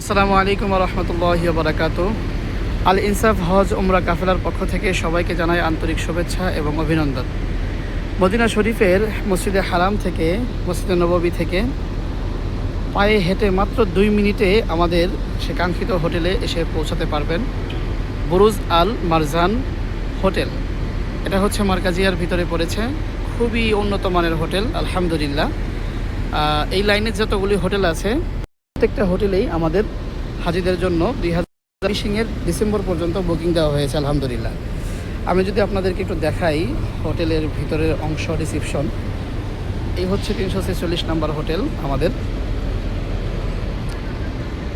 আসসালামু আলাইকুম ওয়া রাহমাতুল্লাহি ওয়া বারাকাতুহু। আল ইনসাফ হজ উমরা কাফেলার পক্ষ থেকে সবাইকে জানাই আন্তরিক শুভেচ্ছা এবং অভিনন্দন। মদিনা শরীফের মসজিদে হারাম থেকে, মসজিদে নববী থেকে পায়ে হেঁটে মাত্র 2 মিনিটে আমাদের সে কাঙ্ক্ষিত হোটেলে এসে পৌঁছাতে পারবেন। বুরুজ আল মারজান হোটেল, এটা হচ্ছে মার্কাজিয়ার ভিতরে পড়েছে। খুবই উন্নত মানের হোটেল আলহামদুলিল্লাহ। এই লাইনে যতগুলি হোটেল আছে প্রত্যেকটা হোটেলেই আমাদের হাজিদের জন্য 2020-এর ডিসেম্বর পর্যন্ত বুকিং দেওয়া হয়েছে আলহামদুলিল্লাহ। আমি যদি আপনাদেরকে একটু দেখাই হোটেলের ভিতরের অংশ, রিসিপশন, এই হচ্ছে 346 নাম্বার হোটেল আমাদের।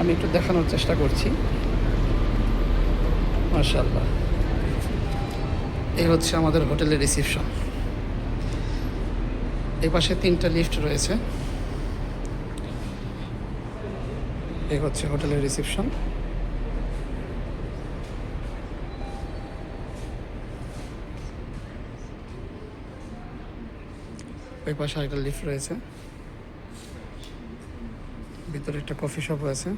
আমি একটু দেখানোর চেষ্টা করছি। মাশাআল্লাহ, এই হচ্ছে আমাদের হোটেলের রিসিপশন। এই পাশে 3টা লিফট রয়েছে। এই হচ্ছে হোটেলের রিসিপশন। ওই পাশে একটা লিফট রয়েছে। ভিতরে একটা কফি শপ রয়েছে।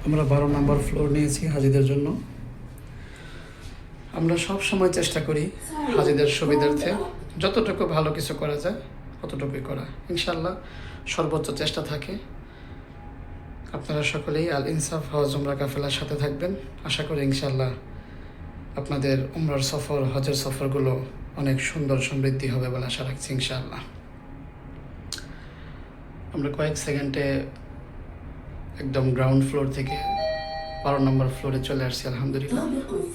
আমরা 12 নম্বর ফ্লোর নিয়েছি হাজিদের জন্য। আমরা সব সময় চেষ্টা করি হাজিদের সুবিধার্থে যতটুকু ভালো কিছু করা যায় ততটুকুই করা। ইনশাআল্লাহ সর্বোচ্চ চেষ্টা থাকে। আপনারা সকলেই আল ইনসাফ হজ উমরা কাফেলার সাথে থাকবেন। আশা করি ইনশাআল্লাহ আপনাদের উমরার সফর, হজের সফরগুলো অনেক সুন্দর সমৃদ্ধি হবে বলে আশা রাখছি ইনশাআল্লাহ। আমরা কয়েক সেকেন্ডে একদম গ্রাউন্ড ফ্লোর থেকে 12 নম্বর ফ্লোরে চলে আসছি আলহামদুলিল্লাহ।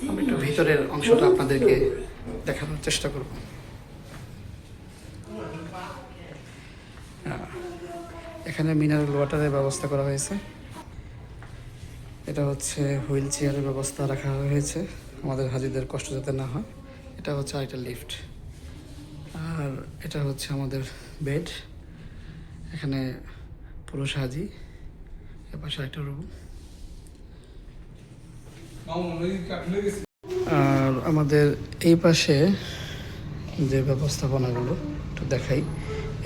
আমি একটু ভিতরের অংশটা আপনাদেরকে দেখানোর চেষ্টা করব। এখানে মিনারেল ওয়াটারের ব্যবস্থা করা হয়েছে। এটা হচ্ছে হুইল চেয়ারের ব্যবস্থা রাখা হয়েছে আমাদের হাজিদের কষ্ট যাতে না হয়। এটা হচ্ছে আরেকটা লিফট, আর এটা হচ্ছে আমাদের বেড। এখানে পুরুষ হাজি, এপাশে একটা রুম। আর আমাদের এই পাশে যে ব্যবস্থাপনাগুলো একটু দেখাই।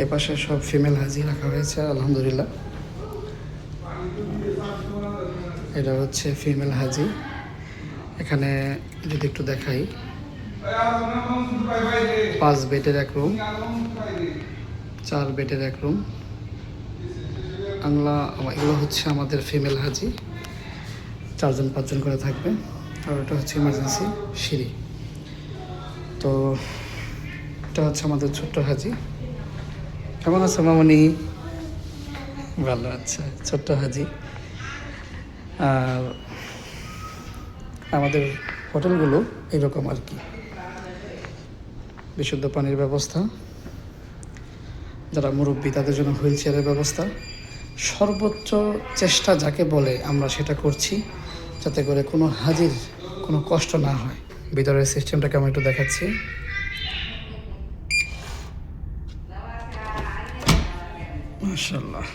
এ পাশে সব ফিমেল হাজি রাখা হয়েছে আলহামদুলিল্লাহ। এটা হচ্ছে ফিমেল হাজি। এখানে যদি একটু দেখাই, 5 বেডের এক রুম, 4 বেডের এক রুম। এগুলো হচ্ছে আমাদের ফিমেল হাজি, 4-5 জন করে থাকবে। আর এটা হচ্ছে ইমার্জেন্সি সিঁড়ি। তো এটা হচ্ছে আমাদের ছোট্ট হাজি। কেমন আছে মামনি? ভালো আছে, ছোট্ট হাজি। আর আমাদের হোটেলগুলো এরকম আর কি। বিশুদ্ধ পানির ব্যবস্থা, যারা মুরব্বী তাদের জন্য হুইল চেয়ারের ব্যবস্থা। সর্বোচ্চ চেষ্টা যাকে বলে আমরা সেটা করছি, যাতে করে কোনো হাজির কোনো কষ্ট না হয়। ভিতরের সিস্টেমটাকে আমি একটু দেখাচ্ছি। মাশাআল্লাহ,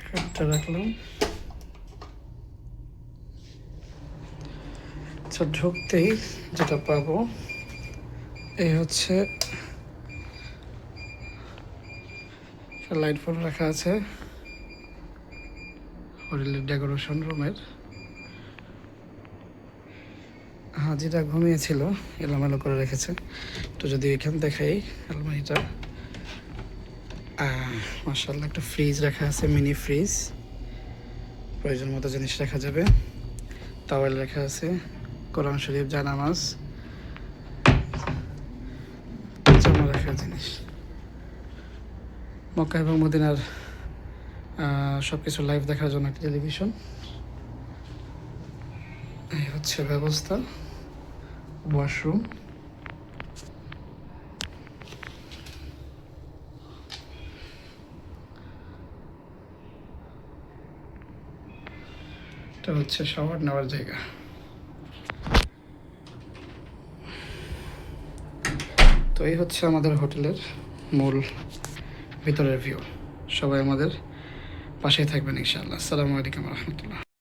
কাঠটা রাখলাম। আচ্ছা, ঢুকতেই যেটা পাবো এই হচ্ছে লাইট ফোন রাখা আছে হোটেলের ডেকোরেশন রুমের। হাজিরা ঘুমিয়েছিল, এলোমেলো করে রেখেছে। তো যদি এখান দেখাই আলমারিটা, মাশাআল্লাহ একটা ফ্রিজ রাখা আছে, মিনি ফ্রিজ, প্রয়োজন মতো জিনিস রাখা যাবে। টাওয়েল রাখা আছে, কোরআন শরীফ, জানামাজ, জামা রাখার জিনিস। মক্কা এবং মদিনার সব কিছু লাইভ দেখার জন্য একটা টেলিভিশন। এই হচ্ছে ব্যবস্থা। ওয়াশরুম, এটা হচ্ছে শাওয়ার নেওয়ার জায়গা। তো এই হচ্ছে আমাদের হোটেলের মূল ভিতরের ভিউ। সবাই আমাদের পাশেই থাকবেন ইনশাআল্লাহ। আসসালামু আলাইকুম রহমতুল্লাহ।